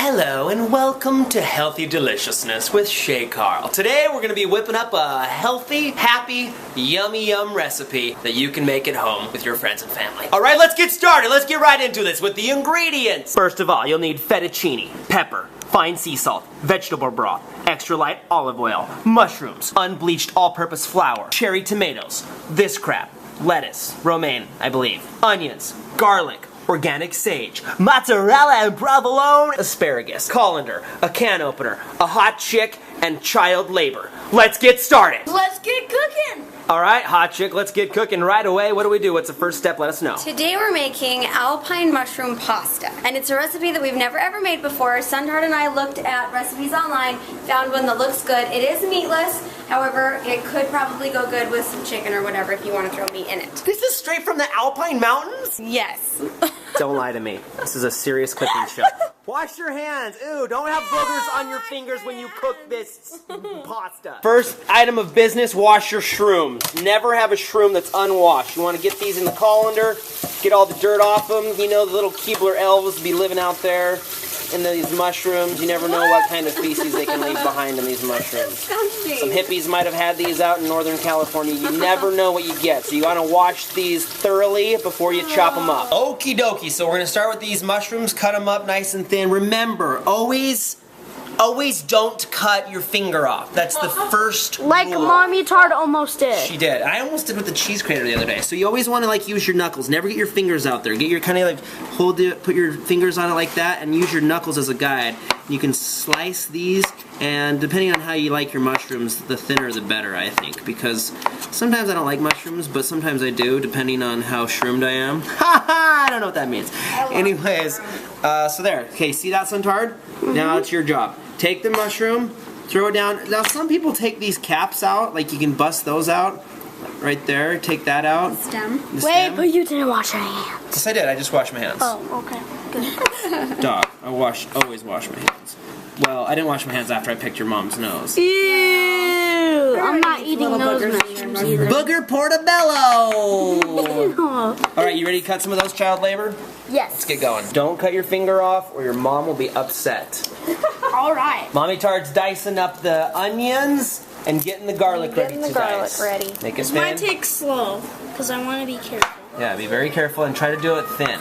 Hello and welcome to Healthy Deliciousness with Shay Carl. Today we're going to be whipping up a healthy, happy, yummy recipe that you can make at home with your friends and family. Alright, let's get started. Let's get right into this with the ingredients. First of all, you'll need fettuccine, pepper, fine sea salt, vegetable broth, extra light olive oil, mushrooms, unbleached all-purpose flour, cherry tomatoes, this crap, lettuce, romaine, I believe, onions, garlic, organic sage, mozzarella and provolone, asparagus, colander, a can opener, a hot chick, and child labor. Let's get started. Let's get cooking. All right, hot chick, let's get cooking right away. What do we do? What's the first step? Let us know. Today we're making Alpine mushroom pasta. And it's a recipe that we've never ever made before. Sundard and I looked at recipes online, found one that looks good. It is meatless. However, it could probably go good with some chicken or whatever if you want to throw meat in it. This is straight from the Alpine mountains? Yes. Don't lie to me. This is a serious cooking show. Wash your hands. Ew, don't have boogers on your fingers when you cook this pasta. First item of business, wash your shrooms. Never have a shroom that's unwashed. You want to get these in the colander, get all the dirt off them. You know, the little Keebler elves be living out there in these mushrooms. You never know what kind of feces they can leave behind in these mushrooms. Some hippies might have had these out in Northern California. You never know what you get. So you want to wash these thoroughly before you chop them up. Okie dokie. So we're going to start with these mushrooms, cut them up nice and thin. Remember, always don't cut your finger off. That's the first Like rule. Mommy Tart almost did. She did. I almost did with the cheese grater the other day. So you always want to like use your knuckles. Never get your fingers out there. Get your kind of like hold it, put your fingers on it like that, and use your knuckles as a guide. You can slice these, and depending on how you like your mushrooms, the thinner the better, I think. Because sometimes I don't like mushrooms, but sometimes I do, depending on how shroomed I am. Ha ha! I don't know what that means. Anyways, so there. Okay, see that, Suntard? Now it's your job. Take the mushroom, throw it down. Now some people take these caps out, like you can bust those out. Right there, take that out. Stem. The stem. But you didn't wash your hands. Yes, I did. I just washed my hands. Oh, okay. Good. Dog, I always wash my hands. Well, I didn't wash my hands after I picked your mom's nose. Ew! I'm not eating those mushrooms either. Booger Portobello! Alright, you ready to cut some of those, child labor? Yes. Let's get going. Don't cut your finger off or your mom will be upset. Alright. Mommy Tard's dicing up the onions and getting the garlic ready to dice. ready. Make it Mine thin. takes slow, because I want to be careful. Yeah, be very careful and try to do it thin.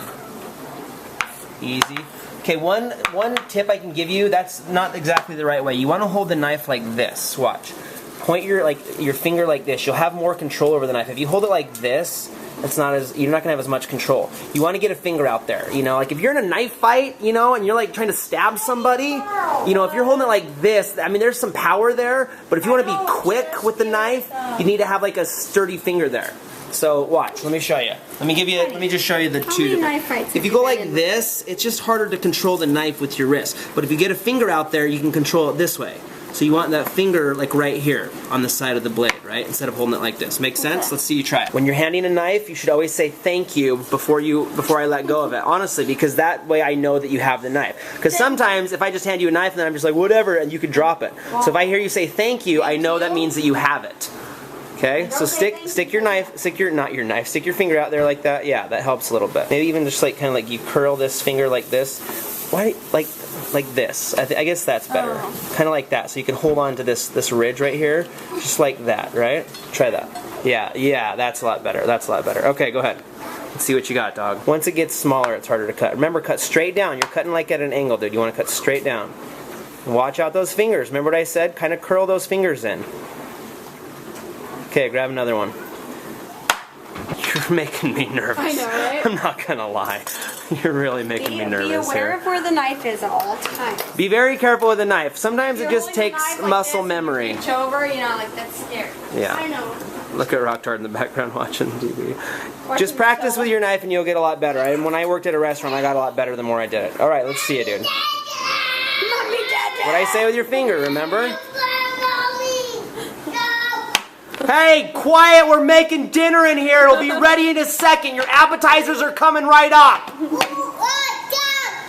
Easy. Okay, one tip I can give you, that's not exactly the right way. You want to hold the knife like this. Watch. Point your finger like this. You'll have more control over the knife. If you hold it like this, you're not gonna have as much control. You want to get a finger out there. You know, like if you're in a knife fight, you know, and you're like trying to stab somebody, you know, if you're holding it like this, I mean, there's some power there. But if you want to be quick with the knife, you need to have like a sturdy finger there. So watch, let me show you. Let me just show you the two different. Knife fights If you go like this, it's just harder to control the knife with your wrist. But if you get a finger out there, you can control it this way. So you want that finger like right here on the side of the blade, right? Instead of holding it like this. Make sense? Let's see you try it. When you're handing a knife, you should always say thank you before I let go of it. Honestly, because that way I know that you have the knife. Because sometimes if I just hand you a knife and then I'm just like whatever and you could drop it. So if I hear you say thank you, I know that means that you have it. Okay, so stick your finger out there like that. Yeah, that helps a little bit. Maybe even just like kind of like you curl this finger like this. Why like this? I guess that's better. Kind of like that, so you can hold on to this ridge right here, just like that, right? Try that. Yeah, that's a lot better. That's a lot better. Okay, go ahead. Let's see what you got, dog. Once it gets smaller, it's harder to cut. Remember, cut straight down. You're cutting like at an angle, dude. You want to cut straight down. Watch out those fingers. Remember what I said? Kind of curl those fingers in. Okay, grab another one. You're making me nervous. I know, right? I'm not gonna lie. You're really making me nervous Be aware here. of where the knife is at all times. Be very careful with the knife. Sometimes it just Holding the takes knife like muscle this, memory. Reach over, you know, like that's scary. Yeah. I know. Look at Rock Tart in the background watching TV. Just practice with your knife and you'll get a lot better. And when I worked at a restaurant, I got a lot better the more I did it. All right, let's see it, dude. What I say with your finger, remember? Hey, quiet, we're making dinner in here. It'll be ready in a second. Your appetizers are coming right up.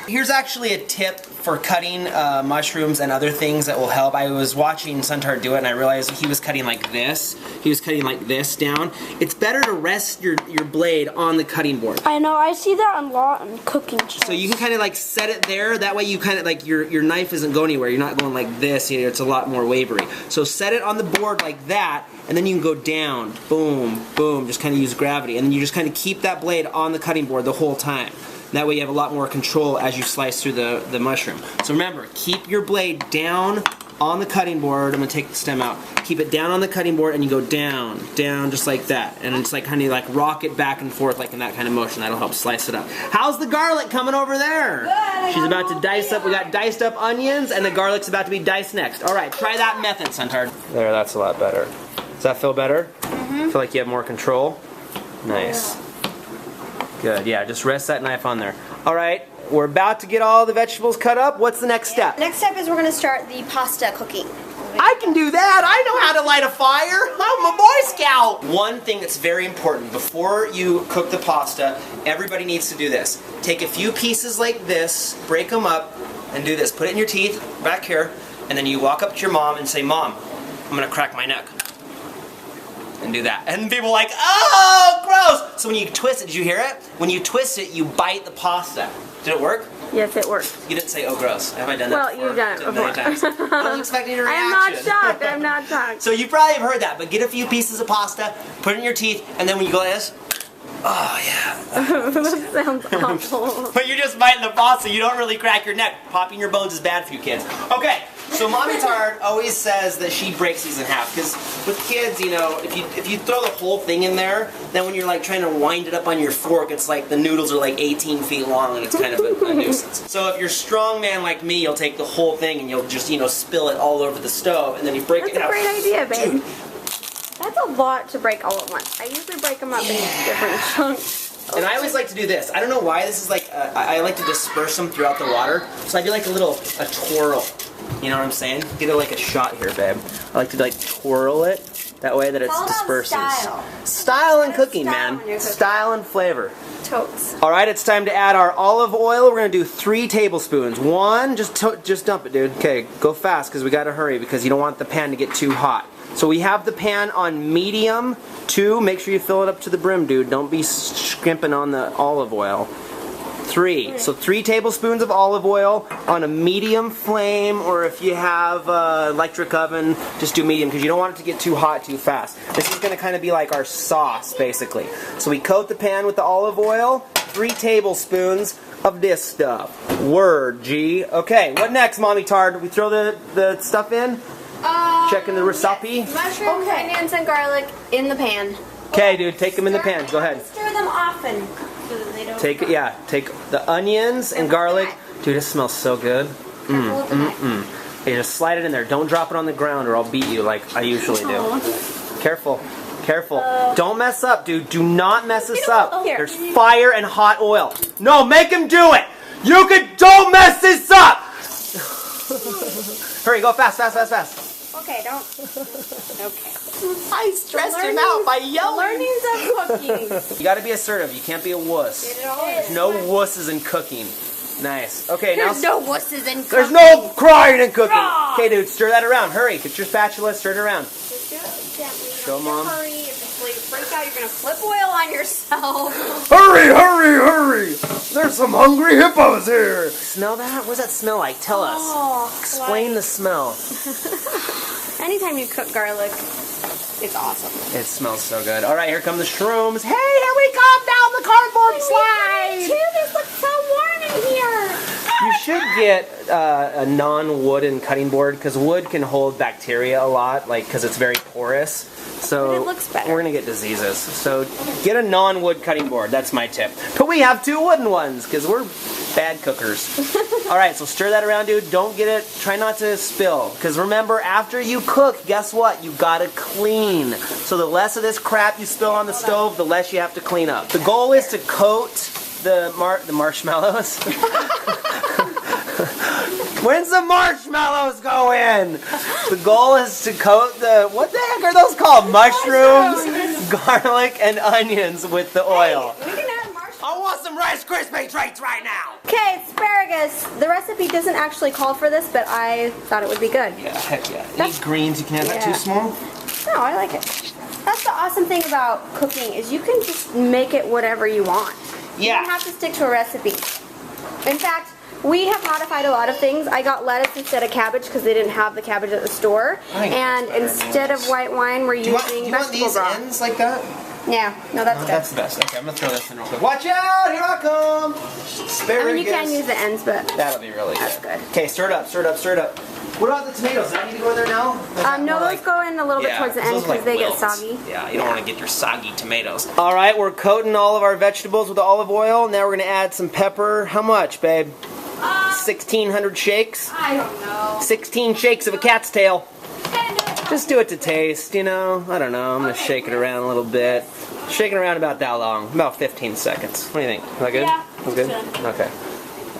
Here's actually a tip for cutting mushrooms and other things that will help. I was watching Suntard do it, and I realized he was cutting like this. He was cutting like this down. It's better to rest your blade on the cutting board. I know, I see that a lot in cooking shows. So you can kind of like set it there. That way you kind of like your knife isn't going anywhere. You're not going like this. You know, it's a lot more wavery. So set it on the board like that, and then you can go down. Boom, boom. Just kind of use gravity, and then you just kind of keep that blade on the cutting board the whole time. That way you have a lot more control as you slice through the mushroom. So remember, keep your blade down on the cutting board. I'm going to take the stem out. Keep it down on the cutting board, and you go down, down, just like that. And it's like kind of like rock it back and forth like in that kind of motion. That'll help slice it up. How's the garlic coming over there? Good. She's about to dice up. We got diced up onions, and the garlic's about to be diced next. All right, try that method, Suntard. There, that's a lot better. Does that feel better? Mm-hmm. Feel like you have more control? Nice. Good, yeah, just rest that knife on there. All right, we're about to get all the vegetables cut up. What's the next step? Next step is we're going to start the pasta cooking. I can do that. I know how to light a fire. I'm a Boy Scout. One thing that's very important, before you cook the pasta, everybody needs to do this. Take a few pieces like this, break them up, and do this. Put it in your teeth, back here, and then you walk up to your mom and say, Mom, I'm going to crack my neck. And do that. And people are like, oh, gross! So when you twist it, did you hear it? When you twist it, you bite the pasta. Did it work? Yes, it worked. You didn't say, oh, gross. Have I done that before? Well, you've done it Many before. times. I was expecting a reaction. I'm not shocked. I'm not shocked. So you probably have heard that, but get a few pieces of pasta, put it in your teeth, and then when you go like this, oh, yeah. That sounds awful. But you're just biting the pasta. You don't really crack your neck. Popping your bones is bad for you kids. Okay. So Mommy Tard always says that she breaks these in half, because with kids, you know, if you throw the whole thing in there, then when you're like trying to wind it up on your fork, it's like the noodles are like 18 feet long, and it's kind of a nuisance. So if you're a strong man like me, you'll take the whole thing and you'll just, you know, spill it all over the stove, and then you break it in half. That's a great idea, babe. That's a lot to break all at once. I usually break them up in different chunks. And I always like to do this. I don't know why this is like, I like to disperse them throughout the water. So I do like a twirl. You know what I'm saying? Get like a shot here, babe. I like to like twirl it. That way that it disperses. Style. Style in cooking, Style man. Style and flavor. Totes. All right, it's time to add our olive oil. We're gonna do 3 tablespoons. One, just dump it, dude. Okay, go fast because we gotta hurry because you don't want the pan to get too hot. So we have the pan on medium. 2, make sure you fill it up to the brim, dude. Don't be skimping on the olive oil. 3, so 3 tablespoons of olive oil on a medium flame, or if you have electric oven, just do medium because you don't want it to get too hot too fast. This is going to kind of be like our sauce, basically. So we coat the pan with the olive oil, 3 tablespoons of this stuff. Word, G. Okay, what next, Mommy Tard? We throw the stuff in? Checking the recipe? Yes. Mushrooms, onions, and garlic in the pan. Okay, dude, take them in the pan. Go ahead. Stir them often so that they don't Take the onions and garlic. Dude, it smells so good. Okay, just slide it in there. Don't drop it on the ground or I'll beat you like I usually do. Careful. Careful. Don't mess up, dude. Do not mess this up. There's fire and hot oil. No, make him do it. Don't mess this up. Hurry, go fast, fast, fast, fast. Okay, don't. Okay. I stressed him out by yelling. Learnings of cooking. You gotta be assertive. You can't be a wuss. There's no wusses in cooking. Nice. Okay, There's now. no wusses in cooking. There's no crying in cooking. Okay, dude, stir that around. Hurry. Get your spatula, stir it around. Just do it gently. Show Mom. Hurry. If you freak out, you're gonna flip oil on yourself. Hurry, hurry, hurry! There's some hungry hippos here. Smell that? What does that smell like? Tell us. Explain the smell. Anytime you cook garlic, it's awesome. It smells so good. All right, here come the shrooms. Hey, here we come down the cardboard slide. This looks so warm in here. You should get a non-wooden cutting board because wood can hold bacteria a lot, like because it's very porous. So But it looks better. we're gonna get diseases. So get a non-wood cutting board. That's my tip. But we have 2 wooden ones because we're bad cookers. All right, so stir that around, dude. Don't get it. Try not to spill. Because remember, after you cook, guess what? You gotta clean. So the less of this crap you spill on the stove, the less you have to clean up. The goal is to coat the marshmallows. When's the marshmallows go in? The goal is to coat what the heck are those called? Mushrooms, garlic, and onions with the oil. We can add marshmallows. I want some Rice Krispie treats right now. Okay, asparagus. The recipe doesn't actually call for this, but I thought it would be good. Yeah, heck yeah. Any greens, you can have that too small? No, I like it. That's the awesome thing about cooking is you can just make it whatever you want. Yeah. You don't have to stick to a recipe. In fact, we have modified a lot of things. I got lettuce instead of cabbage because they didn't have the cabbage at the store. And instead of white wine, we're using vegetable broth. Do you want these ends like that? Yeah, no, that's good. That's the best. Okay, I'm gonna throw this in real quick. Watch out! Here I come! Asparagus. I mean, you can use the ends, but that'll be really good. That's good. Okay, stir it up, stir it up, stir it up. What about the tomatoes? Do I need to go in there now? No, those go in a little bit towards the end because they get soggy. Yeah, you don't want to get your soggy tomatoes. All right, we're coating all of our vegetables with olive oil. Now we're gonna add some pepper. How much, babe? 1,600 shakes? I don't know. 16 shakes of a cat's tail. Just do it to taste, you know. I don't know. I'm gonna shake it around a little bit. Shake it around about that long, about 15 seconds. What do you think? Is that good? Yeah, that's good. Okay.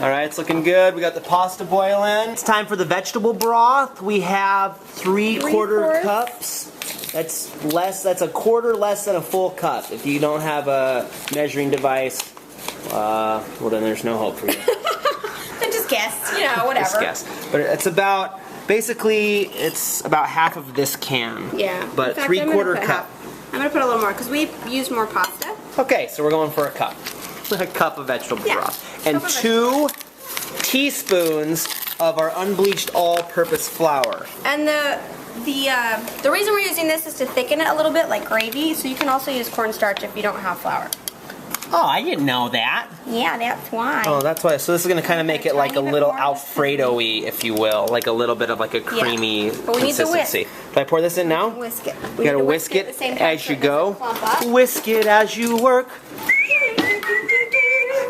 All right, it's looking good. We got the pasta boiling. It's time for the vegetable broth. We have 3/4 cups. That's less. That's a quarter less than a full cup. If you don't have a measuring device, well then there's no hope for you. I just guessed, you know, whatever. Just guess. But it's about. Basically, it's about half of this can. Yeah. But In fact, 3/4 cup. I'm gonna put a little more because we used more pasta. Okay, so we're going for a cup. A cup of vegetable broth. And Cup of 2 teaspoons of our unbleached all-purpose flour. And the reason we're using this is to thicken it a little bit, like gravy. So you can also use cornstarch if you don't have flour. Oh, I didn't know that. Yeah, that's why. Oh, that's why. So this is going to kind of make it like a little Alfredo-y, if you will. Like a little bit of like a creamy But we need the consistency. whisk. Do I pour this in now? Whisk it. You gotta whisk it as you go. Whisk it as you work.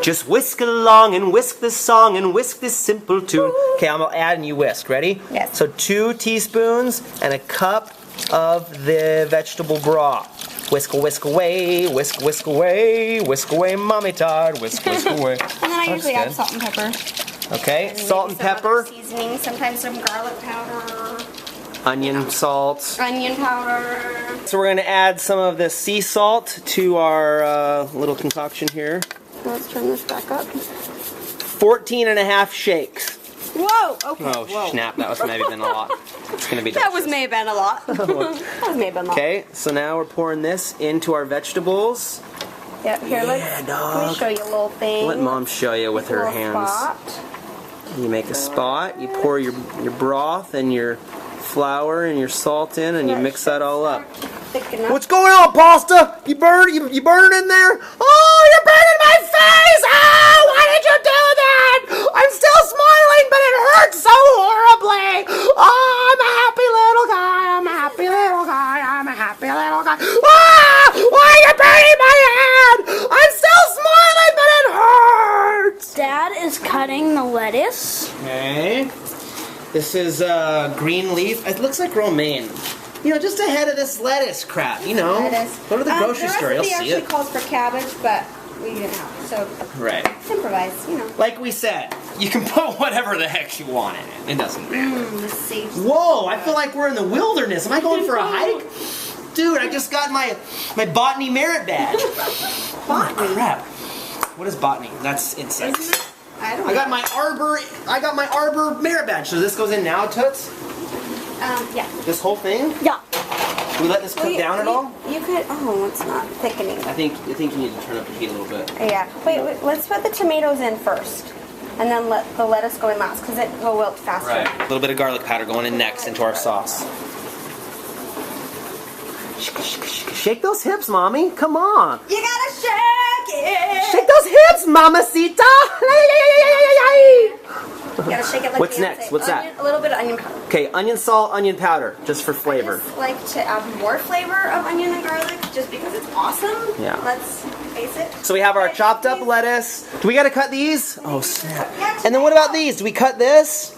Just whisk along and whisk the song and whisk this simple tune. Okay, I'm gonna add and you whisk. Ready? Yes. So 2 teaspoons and a cup of the vegetable broth. Whisk, whisk away, whisk, whisk away, whisk away, mommy Todd, whisk, whisk away. And then I usually add salt and pepper. Okay, And salt and maybe some pepper. other seasoning, sometimes some garlic powder, Onion salt. onion powder. So we're going to add some of the sea salt to our little concoction here. Let's turn this back up. 14.5 shakes. Whoa! Okay. Oh, snap. That was maybe been a lot. It's going to be That delicious. was may have been a lot. That was may have been a lot. Okay, so now we're pouring this into our vegetables. Yep, here, let me show you a little thing. Let Mom show you with her Little hands. spot. You make a spot, you pour your broth and your flour and your salt in, and you mix that all up. Thicken up. What's going on, pasta? You burn in there? Oh, you're burning my face! Oh, why did you do that? I'm still smiling, but it hurts so horribly. Oh, I'm a happy little guy. I'm a happy little guy. I'm a happy little guy. Ah! Why are you burning my head? I'm still smiling, but it hurts. Dad is cutting the lettuce. Okay. This is green leaf. It looks like romaine. You know, just ahead of this lettuce crap, you know. Lettuce. Go to the grocery store, you'll The see recipe it. actually calls for cabbage, but we didn't have it, so Right. improvise, you know. Like we said, you can put whatever the heck you want in it. It doesn't matter. The sage. Whoa, I feel like we're in the wilderness. Am I going for a hike? Dude, I just got my botany merit badge. Botany? Crap. What is botany? That's insects. I don't know. I got my arbor merit badge. So this goes in now, Toots? Yeah. This whole thing? Yeah. Can we let this cook down at all? You could. Oh, it's not thickening. I think you need to turn up the heat a little bit. Yeah. Wait, let's put the tomatoes in first, and then let the lettuce go in last, because it will wilt faster. Right. A little bit of garlic powder going in next into our sauce. Shake those hips, Mommy. Come on. You gotta shake it. Shake those hips, Mamacita. You gotta shake it like What's Beyonce. next? What's that? A little bit of onion powder. Okay, onion salt, onion powder, just for flavor. I just like to add more flavor of onion and garlic, just because it's awesome. Yeah. Let's face it. So we have our chopped up lettuce. Do we gotta cut these? Oh snap. And then what about these? Do we cut this?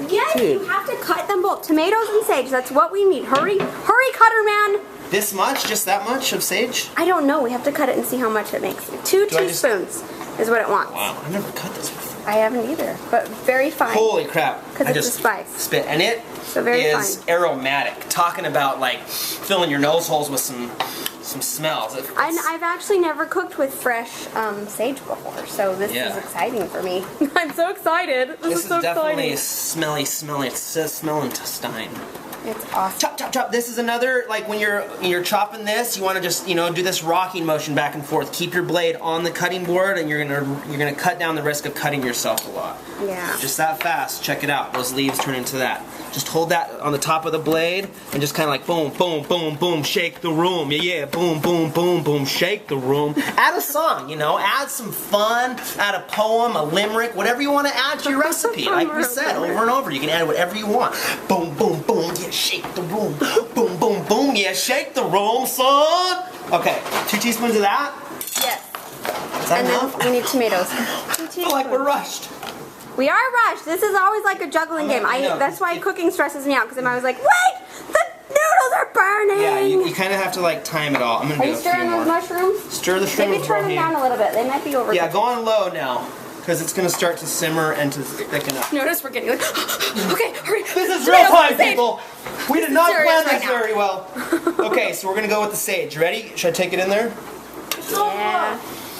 Yes, Dude. you have to cut them both. Tomatoes and sage. That's what we need. Hurry, hurry, cutter man. This much? Just that much of sage? I don't know. We have to cut it and see how much it makes. 2 Do I just- teaspoons is what it wants. Wow, I've never cut this before. I haven't either, but very fine. Holy crap. 'Cause I it's a just spice. spit. And it So very is fine. aromatic. Talking about like filling your nose holes with some some smells. And I've actually never cooked with fresh sage before, so this is exciting for me. I'm so excited. This is so definitely exciting. smelly. It says smelling stein. It's awesome. Chop, chop, chop. This is another, like when you're chopping this, you want to just, do this rocking motion back and forth. Keep your blade on the cutting board, and you're gonna cut down the risk of cutting yourself a lot. Yeah. Just that fast. Check it out. Those leaves turn into that. Just hold that on the top of the blade, and just kind of like boom, boom, boom, boom, shake the room. Yeah, boom, boom, boom, boom, shake the room. Add a song, add some fun, add a poem, a limerick, whatever you want to add to your recipe. Like we said, over and over, you can add whatever you want. Boom, boom, boom, yeah, shake the room. Boom, boom, boom, yeah, shake the room, son. Okay, 2 teaspoons of that. Yes. Is that And enough? then we need tomatoes. 2 I teaspoons. feel like we're rushed. We are rushed. This is always like a juggling game. That's why cooking stresses me out, because I'm always like, wait, the noodles are burning. Yeah, you kind of have to like time it all. I'm gonna Are do you a few stirring more. those mushrooms? Stir the shrooms. Maybe turn them down a little bit. They might be over. Yeah, go on low now, because it's gonna start to simmer and to thicken up. Notice we're getting like, okay, hurry. This is real time, people. We did not serious plan right this now. very well. Okay, so we're gonna go with the sage. Ready? Should I take it in there? Yeah.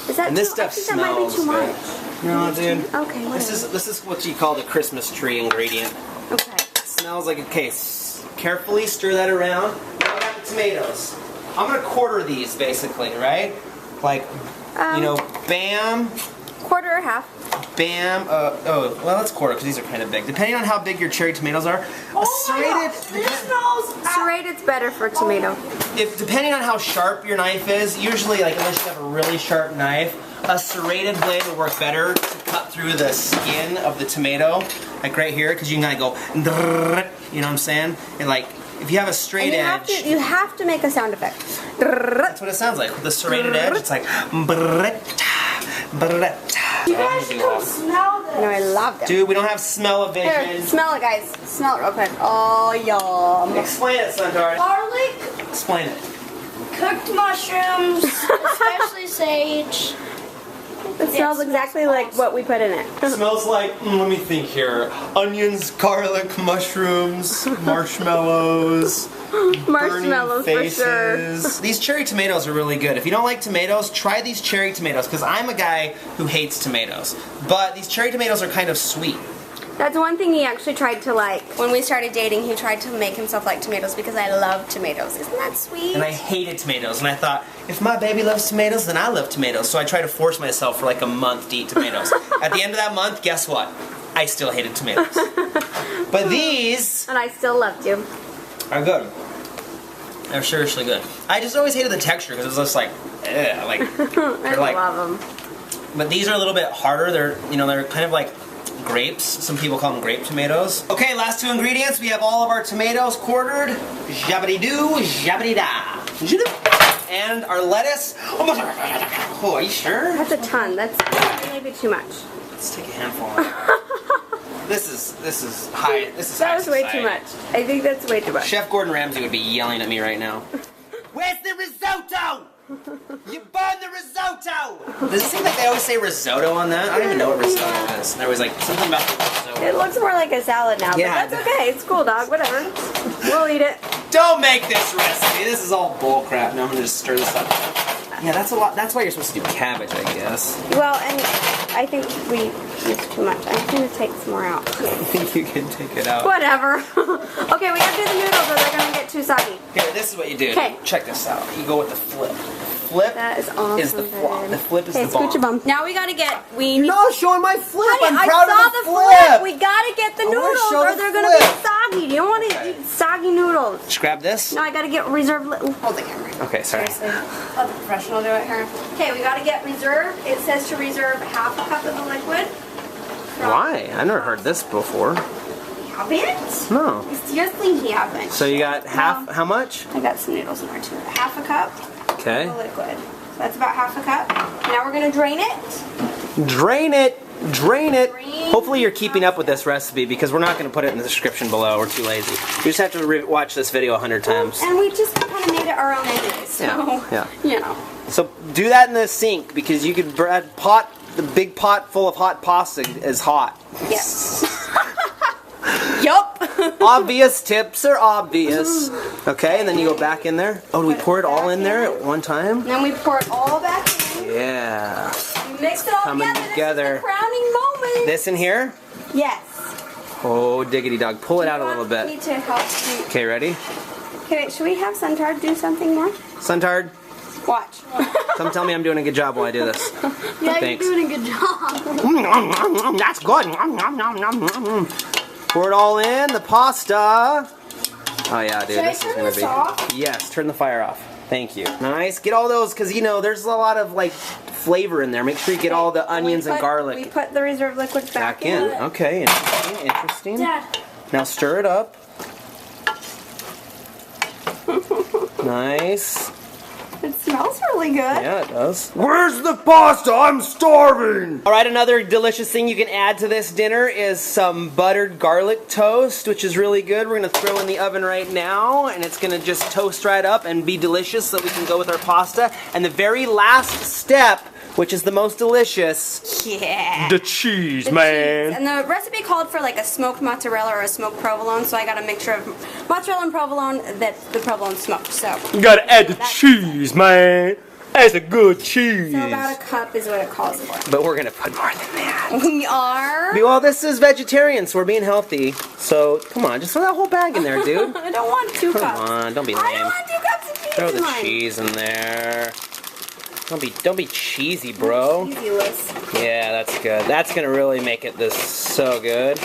Is that And this too, stuff I think that might be smells too good. much. No, dude. Okay, whatever. This is what you call the Christmas tree ingredient. Okay. It smells like a case. Carefully stir that around. Now I got the tomatoes. I'm gonna quarter these basically, right? Like, bam, Quarter or half. bam. Well, let's quarter because these are kind of big. Depending on how big your cherry tomatoes are, a serrated. Serrated's better for tomato. Depending on how sharp your knife is, usually, like unless you have a really sharp knife, a serrated blade will work better to cut through the skin of the tomato, like right here, because you can kind of go, you know what I'm saying? And like, if you have a straight edge, You have to make a sound effect. that's what it sounds like. With the serrated edge, it's like, You guys should come smell this. No, I love them. dude, we don't have smell-o-vision. Here, smell it, guys. Smell it real quick. Oh, yum. Explain it, Sundar. Garlic, Explain it. cooked mushrooms, especially sage. It smells exactly like what we put in it. It smells like, let me think here, onions, garlic, mushrooms, marshmallows, Marshmallows burning for sure. faces. These cherry tomatoes are really good. If you don't like tomatoes, try these cherry tomatoes, because I'm a guy who hates tomatoes. But these cherry tomatoes are kind of sweet. That's one thing he actually tried to like. When we started dating, he tried to make himself like tomatoes because I love tomatoes. Isn't that sweet? And I hated tomatoes, and I thought, if my baby loves tomatoes, then I love tomatoes. So I tried to force myself for like a month to eat tomatoes. At the end of that month, guess what? I still hated tomatoes. But these And I still loved you. are good. They're seriously good. I just always hated the texture because it was just like, like, I like, love them. but these are a little bit harder. They're, they're kind of like grapes. Some people call them grape tomatoes. Okay, last 2 ingredients. We have all of our tomatoes quartered. Jabbity-doo, jabbity-da. And our lettuce. Oh, are you sure? That's a ton. That's maybe too much. Let's take a handful. This is high. This is That high was way society. too much. I think that's way too much. Chef Gordon Ramsay would be yelling at me right now. Where's the risotto? You burned the risotto! Does it seem like they always say risotto on that? I don't even know what risotto is. There was like something about the risotto. It looks more like a salad now, Yeah. but that's okay. It's cool, dog. Whatever. We'll eat it. Don't make this recipe. This is all bull crap. Now I'm gonna just stir this up. Yeah, that's a lot. That's why you're supposed to do cabbage, I guess. Well, and I think we used too much. I'm going to take some more out. I think you can take it out. Whatever. Okay, we have to do the noodles or they're going to get too soggy. Here, this is what you do. Okay. Check this out. You go with the flip. Flip That is awesome. is the flop. The flip is Okay, the bomb. scooch a bum. Now we gotta get. You're not showing my flip. Honey, I'm I proud saw of the the flip. We gotta get the I wanna noodles show or the they're gonna be flip. soggy. You don't want to eat soggy noodles. Just grab this. No, I gotta get reserved. Hold the camera. Okay, sorry. Seriously. Let the professional do it here. Okay, we gotta get reserve. It says to reserve half a cup of the liquid. Why? I never heard this before. You haven't? No. Seriously, you haven't. So you got half. How much? I got some noodles in there too. Half a cup Okay. of liquid. So that's about half a cup. Now we're gonna drain it. Drain it. Drain it. Drain. Hopefully you're keeping up with this recipe because we're not going to put it in the description below. We're too lazy. You just have to watch this video 100 times. And we just kind of made it our own anyway. So, Yeah. you know. So do that in the sink because you could the big pot full of hot pasta is hot. Yes. Yup. Obvious tips are obvious. Okay, and then you go back in there. Oh, do we pour it all in there at one time? Then we pour it all back in. Yeah. Mix it all Coming together. This is the crowning moment. This in here? Yes. Oh, diggity dog. Pull it out a little I bit. need to help you. Okay, ready? Okay, wait, should we have Suntard do something more? Suntard, Watch. come tell me I'm doing a good job while I do this. Yeah, Thanks. you're doing a good job. That's good. Pour it all in, the pasta. Oh yeah, dude, Should I this is turn gonna this be. off? Yes, turn the fire off. Thank you. Nice. Get all those, because you know there's a lot of like flavor in there. Make sure you get all the onions and We garlic put the reserve liquids back in. Okay, interesting. Interesting. Dad. Now stir it up. Nice. It smells really good. Yeah, it does. Where's the pasta? I'm starving! Alright, another delicious thing you can add to this dinner is some buttered garlic toast, which is really good. We're gonna throw in the oven right now, and it's gonna just toast right up and be delicious so that we can go with our pasta. And the very last step, which is the most delicious, Yeah. the cheese, The man. cheese. And the recipe called for like a smoked mozzarella or a smoked provolone, so I got a mixture of mozzarella and provolone that the provolone smoked. So, You gotta add the cheese, man. That's a good cheese. so about a cup is what it calls for. But we're gonna put more than that. We are. Well, this is vegetarian, so we're being healthy. So, come on, just throw that whole bag in there, dude. I don't want 2 cups. Come on, don't be I don't lame. want 2 cups of cheese Throw in the mine. cheese in there. Don't be cheesy, bro. Cheesy-less. Yeah, that's good. That's gonna really make it this so good.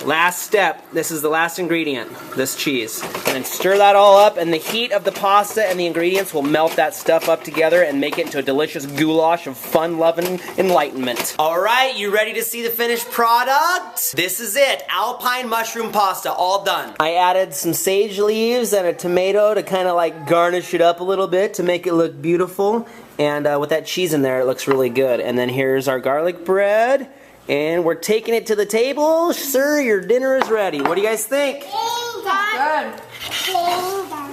Last step. This is the last ingredient. This cheese. And then stir that all up, and the heat of the pasta and the ingredients will melt that stuff up together and make it into a delicious goulash of fun-loving enlightenment. All right, you ready to see the finished product? This is it. Alpine mushroom pasta, all done. I added some sage leaves and a tomato to kind of like garnish it up a little bit to make it look beautiful. And with that cheese in there, it looks really good. And then here's our garlic bread. And we're taking it to the table. Sir, your dinner is ready. What do you guys think? Good.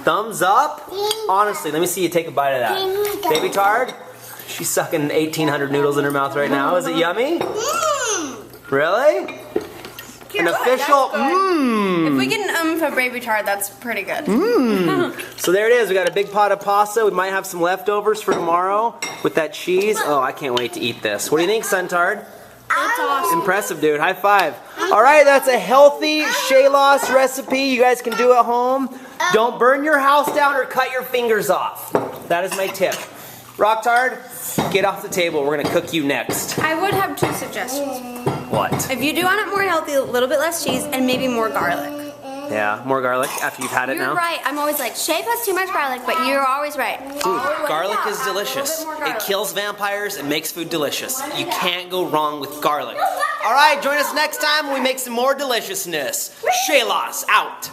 Thumbs up? Honestly, let me see you take a bite of that. Baby Tard? She's sucking 1,800 noodles in her mouth right now. Is it yummy? Really? An official mmm. If we get an for Baby Tart, that's pretty good. So there it is. We got a big pot of pasta. We might have some leftovers for tomorrow with that cheese. Oh, I can't wait to eat this. What do you think, Suntard? That's awesome. Impressive, dude. High five. All right, that's a healthy ShayLoss recipe you guys can do at home. Don't burn your house down or cut your fingers off. That is my tip. Rock Tard, get off the table. We're going to cook you next. I would have 2 suggestions. What? If you do want it more healthy, a little bit less cheese and maybe more garlic. Yeah, more garlic after you've had it You're now? right. I'm always like, Shay puts too much garlic, but you're always right. Dude, garlic is delicious. It kills vampires and makes food delicious. You can't go wrong with garlic. All right, join us next time when we make some more deliciousness. ShayLoss out.